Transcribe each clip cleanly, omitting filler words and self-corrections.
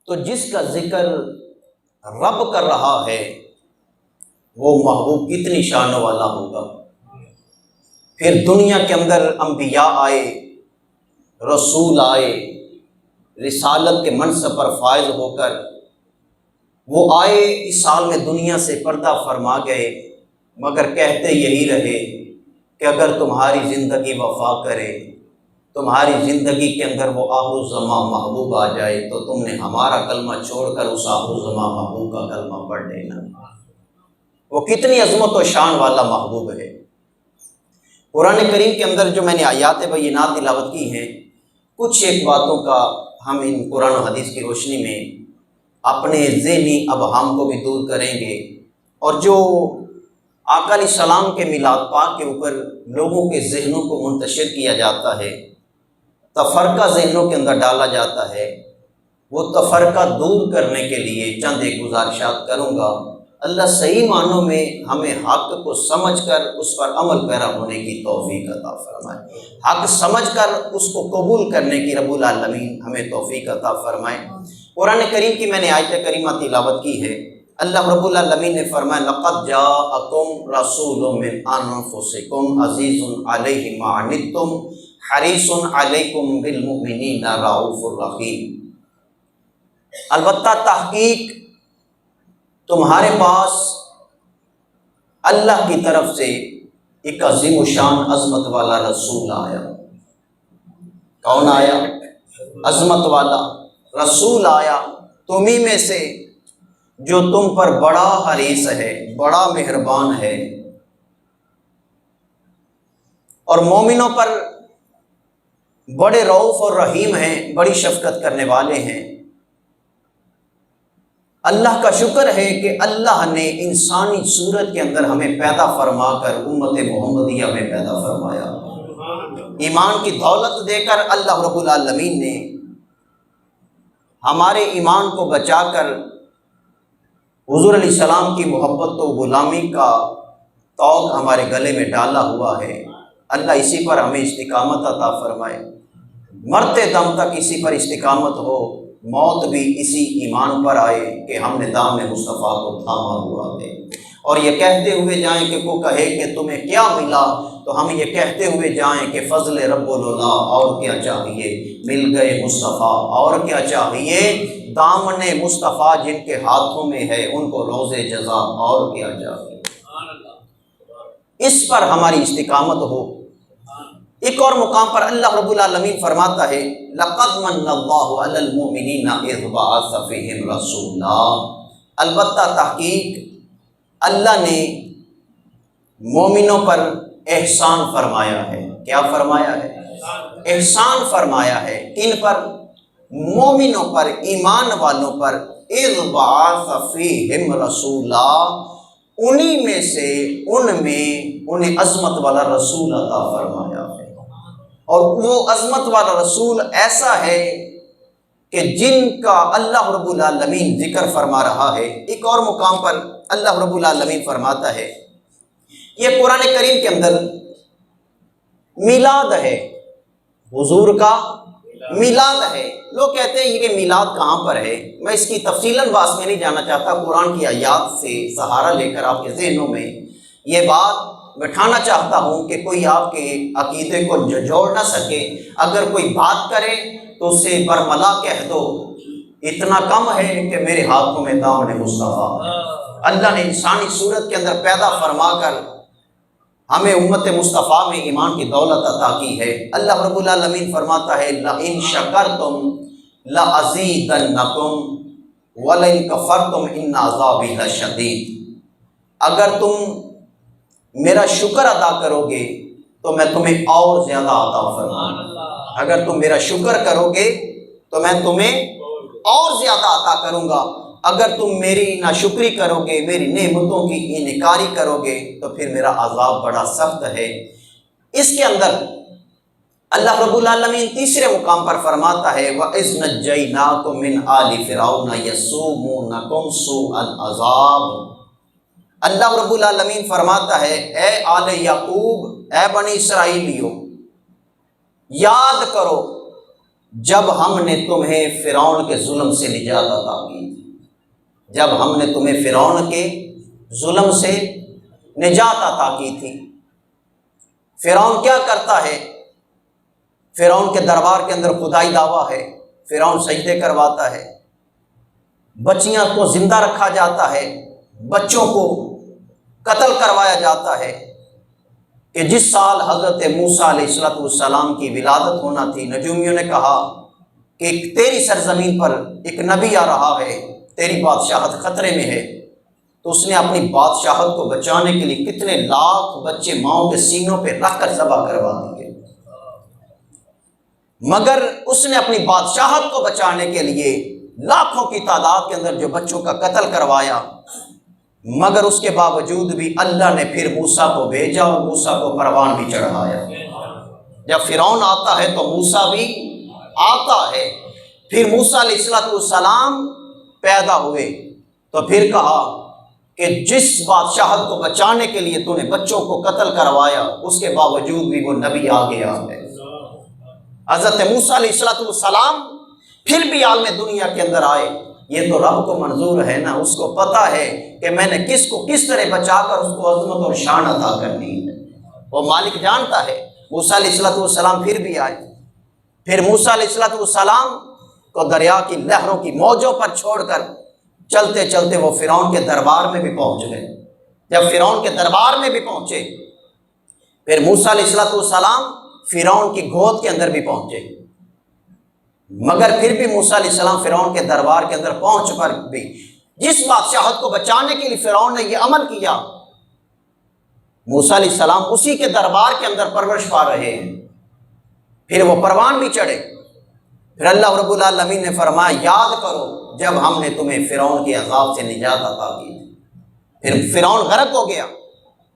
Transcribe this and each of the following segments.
تو جس کا ذکر رب کر رہا ہے وہ محبوب کتنی شان والا ہوگا۔ پھر دنیا کے اندر انبیاء آئے، رسول آئے، رسالت کے منصب پر فائز ہو کر وہ آئے، اس سال میں دنیا سے پردہ فرما گئے، مگر کہتے یہی رہے کہ اگر تمہاری زندگی وفا کرے، تمہاری زندگی کے اندر وہ آخر الزماں محبوب آ جائے تو تم نے ہمارا کلمہ چھوڑ کر اس آخر الزماں محبوب کا کلمہ پڑھ لینا۔ وہ کتنی عظمت و شان والا محبوب ہے۔ قرآن کریم کے اندر جو میں نے آیات بینات تلاوت کی ہیں، کچھ ایک باتوں کا ہم ان قرآن و حدیث کی روشنی میں اپنے ذہنی ابہام کو بھی دور کریں گے، اور جو آقا علیہ السلام کے میلاد پاک کے اوپر لوگوں کے ذہنوں کو منتشر کیا جاتا ہے، تفرقہ ذہنوں کے اندر ڈالا جاتا ہے، وہ تفرقہ دور کرنے کے لیے چند ایک گزارشات کروں گا۔ اللہ صحیح معنوں میں ہمیں حق کو سمجھ کر اس پر عمل پیرا ہونے کی توفیق عطا فرمائے، حق سمجھ کر اس کو قبول کرنے کی رب العالمین ہمیں توفیق عطا فرمائے۔ قرآن کریم کی میں نے آیت کریمہ تلاوت کی ہے، اللہ رب العالمین نے فرمایا لقد جاءکم رسول من انفسکم عزیز علیہ ما عنتم حریص علیکم بالمؤمنین رؤوف الرحیم۔ البتہ تحقیق تمہارے پاس اللہ کی طرف سے ایک عظیم و شان عظمت والا رسول آیا۔ کون آیا؟ عظمت والا رسول آیا تمہیں میں سے، جو تم پر بڑا حریص ہے، بڑا مہربان ہے، اور مومنوں پر بڑے رؤوف اور رحیم ہیں، بڑی شفقت کرنے والے ہیں۔ اللہ کا شکر ہے کہ اللہ نے انسانی صورت کے اندر ہمیں پیدا فرما کر امت محمدیہ میں پیدا فرمایا۔ ایمان کی دولت دے کر اللہ رب العالمین نے ہمارے ایمان کو بچا کر حضور علیہ السلام کی محبت و غلامی کا توق ہمارے گلے میں ڈالا ہوا ہے۔ اللہ اسی پر ہمیں استقامت عطا فرمائے، مرتے دم تک اسی پر استقامت ہو، موت بھی اسی ایمان پر آئے کہ ہم نے دامن مصطفیٰ کو تھاما ہوا ہے، اور یہ کہتے ہوئے جائیں کہ کو کہے کہ تمہیں کیا ملا تو ہم یہ کہتے ہوئے جائیں کہ فضل رب العلا، اور کیا چاہیے، مل گئے مصطفیٰ، اور کیا چاہیے، دامن مصطفیٰ جن کے ہاتھوں میں ہے ان کو روز جزا، اور کیا چاہیے۔ اس پر ہماری استقامت ہو۔ ایک اور مقام پر اللہ رب العالمین فرماتا ہے لَقَدْ مَنَّ اللَّهُ عَلَى الْمُؤْمِنِينَ إِذْ بَعَثَ فِيهِمْ رَسُولًا، البتہ تحقیق اللہ نے مومنوں پر احسان فرمایا ہے۔ کیا فرمایا ہے؟ احسان فرمایا ہے۔ کن پر؟ مومنوں پر، ایمان والوں پر۔ اِذْ بَعَثَ فِيهِمْ رَسُولًا، انہی میں سے، ان میں انہیں عظمت والا رسول عطا فرمایا ہے، اور وہ عظمت والا رسول ایسا ہے کہ جن کا اللہ رب العالمین ذکر فرما رہا ہے۔ ایک اور مقام پر اللہ رب العالمین فرماتا ہے، یہ قرآن کریم کے اندر میلاد ہے، حضور کا میلاد ہے۔ لوگ کہتے ہیں یہ میلاد کہاں پر ہے؟ میں اس کی تفصیلاً باس میں نہیں جانا چاہتا، قرآن کی آیات سے سہارا لے کر آپ کے ذہنوں میں یہ بات بٹھانا چاہتا ہوں کہ کوئی آپ کے عقیدے کو جوڑ نہ سکے۔ اگر کوئی بات کرے تو اسے برملا کہہ دو، اتنا کم ہے کہ میرے ہاتھوں میں دامن مصطفیٰ۔ اللہ نے انسانی صورت کے اندر پیدا فرما کر ہمیں امت مصطفیٰ میں ایمان کی دولت عطا کی ہے۔ اللہ رب العالمین فرماتا ہے لَإِن شَكَرْتُمْ لَأَزِيدَنَّكُمْ وَلَئِن كَفَرْتُمْ إِنَّ عَذَابِي لَشَدِيدٌ، اگر تم میرا شکر ادا کرو گے تو میں تمہیں اور زیادہ عطا فرماؤں گا۔ اگر تم میرا شکر کرو گے تو میں تمہیں اور زیادہ عطا کروں گا، اگر تم میری ناشکری کرو گے، میری نعمتوں کی انکاری کرو گے تو پھر میرا عذاب بڑا سخت ہے۔ اس کے اندر اللہ رب العالمین تیسرے مقام پر فرماتا ہے وَإِذْ نَجَّيْنَاكُمْ مِنْ آلِ فِرْعَوْنَ يَسُومُونَكُمْ سُوءَ الْعَذَابِ، اللہ رب العالمین فرماتا ہے اے آل یعقوب، اے بنی اسرائیلیو، یاد کرو جب ہم نے تمہیں فرعون کے ظلم سے نجات عطا کی تھی، جب ہم نے تمہیں فرعون کے ظلم سے نجات عطا کی تھی۔ فرعون کیا کرتا ہے؟ فرعون کے دربار کے اندر خدائی دعویٰ ہے، فرعون سجدے کرواتا ہے، بچیاں کو زندہ رکھا جاتا ہے، بچوں کو قتل کروایا جاتا ہے کہ جس سال حضرت موسیٰ علیہ السلام کی ولادت ہونا تھی، نجومیوں نے کہا کہ تیری سرزمین پر ایک نبی آ رہا ہے، تیری بادشاہت خطرے میں ہے، تو اس نے اپنی بادشاہت کو بچانے کے لیے کتنے لاکھ بچے ماؤں کے سینوں پہ رکھ کر ذبح کروا دیے، مگر اس نے اپنی بادشاہت کو بچانے کے لیے لاکھوں کی تعداد کے اندر جو بچوں کا قتل کروایا، مگر اس کے باوجود بھی اللہ نے پھر موسیٰ کو بھیجا اور موسیٰ کو پروان بھی چڑھایا۔ جب فرعون آتا ہے تو موسیٰ بھی آتا ہے۔ پھر موسیٰ علیہ السلام پیدا ہوئے تو پھر کہا کہ جس بادشاہت کو بچانے کے لیے تو نے بچوں کو قتل کروایا، اس کے باوجود بھی وہ نبی آ گیا ہے۔ حضرت موسیٰ علیہ السلام پھر بھی عالم دنیا کے اندر آئے، یہ تو رب کو منظور ہے نا، اس کو پتہ ہے کہ میں نے کس کو کس طرح بچا کر اس کو عظمت اور شان عطا کرنی ہے، وہ مالک جانتا ہے۔ موسیٰ علیہ السلام پھر بھی آئے، پھر موسیٰ علیہ السلام کو دریا کی لہروں کی موجوں پر چھوڑ کر چلتے چلتے وہ فرعون کے دربار میں بھی پہنچ گئے۔ جب فرعون کے دربار میں بھی پہنچے، پھر موسیٰ علیہ السلام فرعون کی گود کے اندر بھی پہنچے، مگر پھر بھی موسیٰ علیہ السلام فرعون کے دربار کے اندر پہنچ پر بھی جس بادشاہت کو بچانے کے لیے فرعون نے یہ عمل کیا، موسیٰ علیہ السلام اسی کے دربار کے اندر پرورش پا رہے ہیں، پھر وہ پروان بھی چڑھے۔ پھر اللہ رب العالمین نے فرمایا یاد کرو جب ہم نے تمہیں فرعون کے عذاب سے نجات عطا کی، پھر فرعون غرق ہو گیا،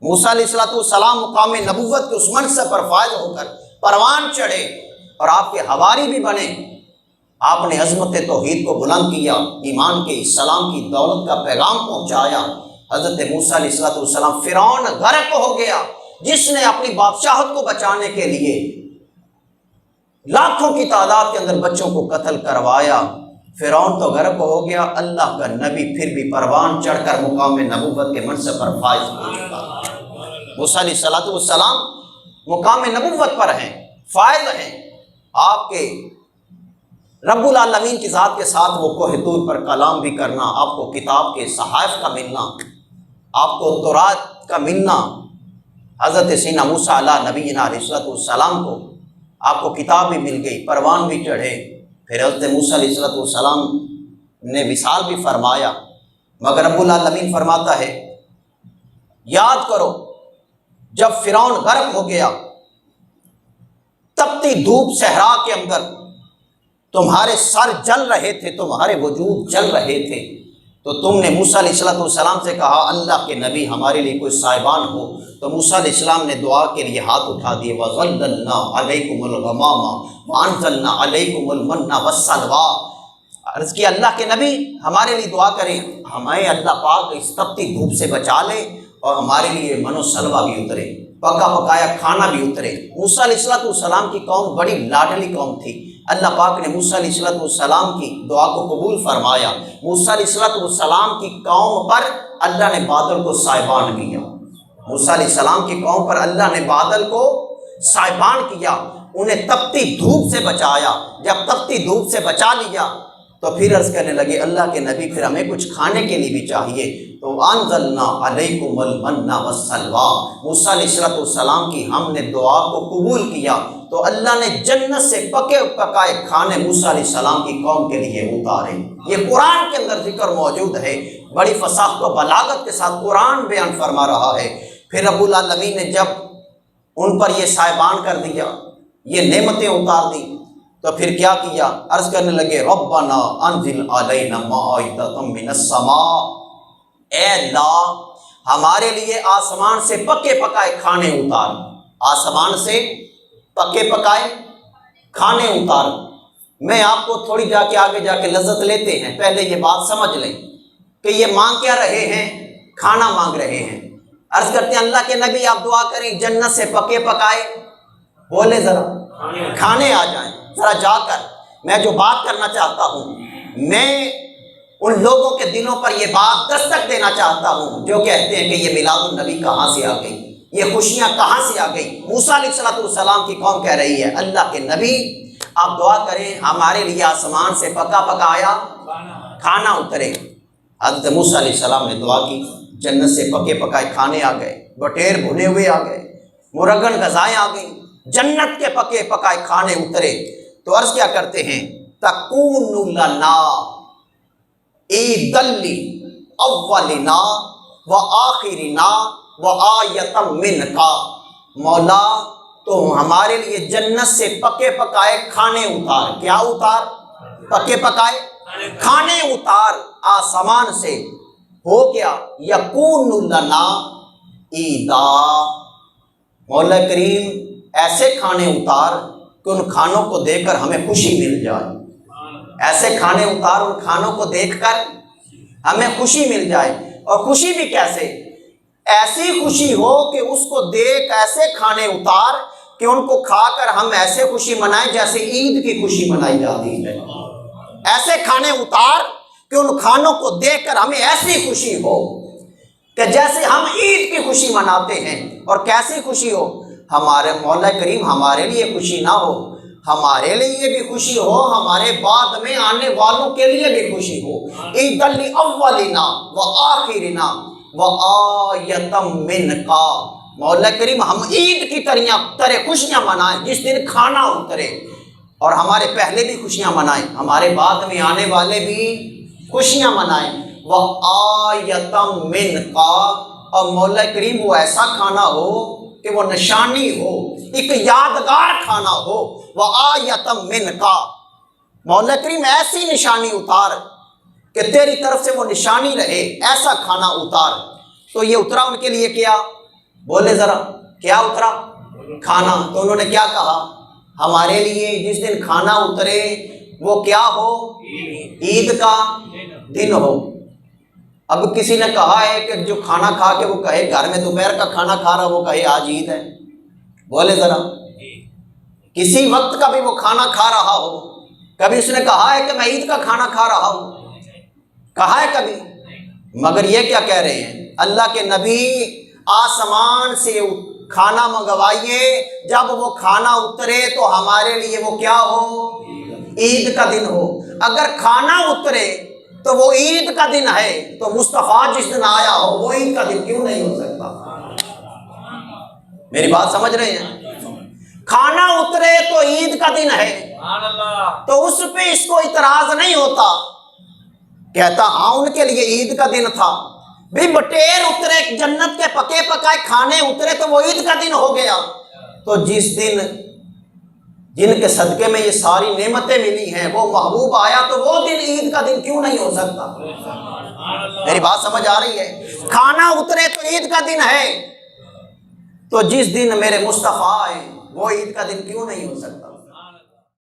موسیٰ علیہ السلام مقام نبوت کے اس منصب پر فائز ہو کر پروان چڑھے اور آپ کے حواری بھی بنے، آپ نے عظمت توحید کو بلند کیا، ایمان کے اسلام کی دولت کا پیغام پہنچایا۔ حضرت موسیٰ علیہ السلام فرعون غرق ہو گیا جس نے اپنی بادشاہت کو بچانے کے لیے لاکھوں کی تعداد کے اندر بچوں کو قتل کروایا، فرعون تو غرق ہو گیا، اللہ کا نبی پھر بھی پروان چڑھ کر مقام نبوت کے منصب پر فائز ہو چکا۔ موسیٰ علیہ السلام مقام نبوت پر ہیں، فائز ہیں، آپ کے رب العالمین کی ذات کے ساتھ وہ کوہ طور پر کلام بھی کرنا، آپ کو کتاب کے صحائف کا ملنا، آپ کو تورات کا ملنا، حضرت سیدنا موسیٰ علیہ نبینا علیہ السلام کو آپ کو کتاب بھی مل گئی، پروان بھی چڑھے۔ پھر حضرت موسیٰ علیہ السلام نے وصال بھی فرمایا، مگر رب العالمین فرماتا ہے یاد کرو جب فرعون غرق ہو گیا، تپتی دھوپ صحرا کے اندر تمہارے سر جل رہے تھے، تمہارے وجود جل رہے تھے، تو تم نے موسیٰ علیہ السلام سے کہا اللہ کے نبی ہمارے لیے کوئی سائبان ہو، تو موسیٰ علیہ السلام نے دعا کے لیے ہاتھ اٹھا دیے، وَظَلَّلْنَا عَلَيْكُمُ الْغَمَامَ وَأَنزَلْنَا عَلَيْكُمُ الْمَنَّ وَالسَّلْوَىٰ۔ عرض کیا اللہ کے نبی ہمارے لیے دعا کریں، ہمیں اللہ پاک اس تپتی دھوپ سے بچا لے اور ہمارے لیے من و سلوہ بھی اترے، پکا پکایا کھانا بھی اترے۔ موسیٰ علیہ السلام کی قوم بڑی لاڈلی قوم تھی، اللہ پاک نے موسیٰ علیہ السلام کی دعا کو قبول فرمایا۔ موسیٰ علیہ السلام کی قوم پر اللہ نے بادل کو سائبان کیا، موسیٰ علیہ السلام کی قوم پر اللہ نے بادل کو سائبان کیا، انہیں تپتی دھوپ سے بچایا۔ جب تپتی دھوپ سے بچا لیا تو پھر عرض کرنے لگے اللہ کے نبی پھر ہمیں کچھ کھانے کے لیے بھی چاہیے، تو انزلنا علیکم المن والسلویٰ، موسیٰ علیہ السلام کی ہم نے دعا کو قبول کیا تو اللہ نے جنت سے پکے پکائے کھانے موسیٰ علیہ السلام کی قوم کے لیے اتارے۔ یہ قرآن کے اندر ذکر موجود ہے، بڑی فصاحت و بلاغت کے ساتھ قرآن بیان فرما رہا ہے۔ پھر رب العالمین نے جب ان پر یہ سائبان کر دیا، یہ نعمتیں اتار دی، تو پھر کیا کیا؟ عرض کرنے لگے ربنا انزل علینا مائدۃ من السماء، اے اللہ ہمارے لیے آسمان سے پکے پکائے کھانے اتار، آسمان سے پکے پکائے کھانے اتار۔ میں آپ کو تھوڑی جا کے لذت لیتے ہیں، پہلے یہ بات سمجھ لیں کہ یہ مانگ کیا رہے ہیں؟ کھانا مانگ رہے ہیں۔ عرض کرتے ہیں اللہ کے نبی آپ دعا کریں جنت سے پکے پکائے، بولے ذرا کھانے آ جائیں ذرا جا کر، میں جو بات کرنا چاہتا ہوں، میں ان لوگوں کے دلوں پر یہ بات دستک دینا چاہتا ہوں جو کہتے ہیں کہ یہ میلاد النبی کہاں سے آ گئی، یہ خوشیاں کہاں سے آ گئی۔ موسیٰ علیہ السلام کی قوم کہہ رہی ہے اللہ کے نبی آپ دعا کریں ہمارے لیے آسمان سے پکا پکایا کھانا اترے۔ حضرت موسیٰ علیہ السلام نے دعا کی، جنت سے پکے پکائے کھانے آ گئے، بٹیر بھنے ہوئے آ گئے، مرغن غذائیں آ گئیں، جنت کے پکے پکائے کھانے اترے۔ تو عرض کیا کرتے ہیں تکون لنا عید اولنا و آخرنا و آیۃ منکا، مولا تو ہمارے لیے جنت سے پکے پکائے کھانے اتار، کیا اتار؟ پکے پکائے کھانے اتار آسمان سے، ہو گیا یکون لنا عیدا، مولا کریم ایسے کھانے اتار کہ ان کھانوں کو دیکھ کر ہمیں خوشی مل جائے، ایسے کھانے اتار ان کھانوں کو دیکھ کر ہمیں خوشی مل جائے۔ اور خوشی بھی کیسے؟ ایسی خوشی ہو کہ اس کو دیکھ، ایسے کھانے اتار کہ ان کو کھا کر ہم ایسے خوشی منائیں جیسے عید کی خوشی منائی جاتی ہے، ایسے کھانے اتار کہ ان کھانوں کو دیکھ کر ہمیں ایسی خوشی ہو کہ جیسے ہم عید کی خوشی مناتے ہیں۔ اور کیسی خوشی ہو؟ ہمارے مولا کریم ہمارے لیے خوشی نہ ہو، ہمارے لیے بھی خوشی ہو، ہمارے بعد میں آنے والوں کے لیے بھی خوشی ہو۔ عید الاولنا و آخرنا و آیۃ منکا، مولا کریم ہم عید کی طرح خوشیاں منائیں جس دن کھانا اترے، اور ہمارے پہلے بھی خوشیاں منائیں، ہمارے بعد میں آنے والے بھی خوشیاں منائیں۔ وآیۃ منکا، اور مولا کریم وہ ایسا کھانا ہو کہ وہ نشانی ہو، ایک یادگار کھانا ہو۔ وآیۃ منکا، مولا کریم ایسی نشانی اتار کہ تیری طرف سے وہ نشانی رہے، ایسا کھانا اتار۔ تو یہ اترا ان کے لیے کیا؟ بولے ذرا کیا اترا؟ کھانا۔ تو انہوں نے کیا کہا؟ ہمارے لیے جس دن کھانا اترے وہ کیا ہو؟ عید کا دن ہو۔ اب کسی نے کہا ہے کہ جو کھانا کھا کے وہ کہے گھر میں دوپہر کا کھانا کھا رہا وہ کہے آج عید ہے؟ بولے ذرا، کسی وقت کا بھی وہ کھانا کھا رہا ہو، کبھی اس نے کہا ہے کہ میں عید کا کھانا کھا رہا ہوں؟ کہا ہے کبھی؟ مگر یہ کیا کہہ رہے ہیں اللہ کے نبی آسمان سے کھانا منگوائیے، جب وہ کھانا اترے تو ہمارے لیے وہ کیا ہو؟ عید کا دن ہو۔ اگر کھانا اترے تو وہ عید کا دن ہے، تو مصطفیٰ جس دن آیا ہو وہ عید کا دن کیوں نہیں ہو سکتا؟ میری بات سمجھ رہے ہیں؟ کھانا اترے تو عید کا دن ہے، تو اس پہ اس کو اعتراض نہیں ہوتا، کہتا ہاں ان کے لیے عید کا دن تھا۔ بھی بٹیر اترے، جنت کے پکے پکائے کھانے اترے تو وہ عید کا دن ہو گیا۔ تو جس دن جن کے صدقے میں یہ ساری نعمتیں ملی ہیں وہ محبوب آیا تو وہ دن عید کا دن کیوں نہیں ہو سکتا؟ میری بات سمجھ آ رہی ہے؟ کھانا اترے تو عید کا دن ہے، تو جس دن میرے مصطفیٰ آئے وہ عید کا دن کیوں نہیں ہو سکتا؟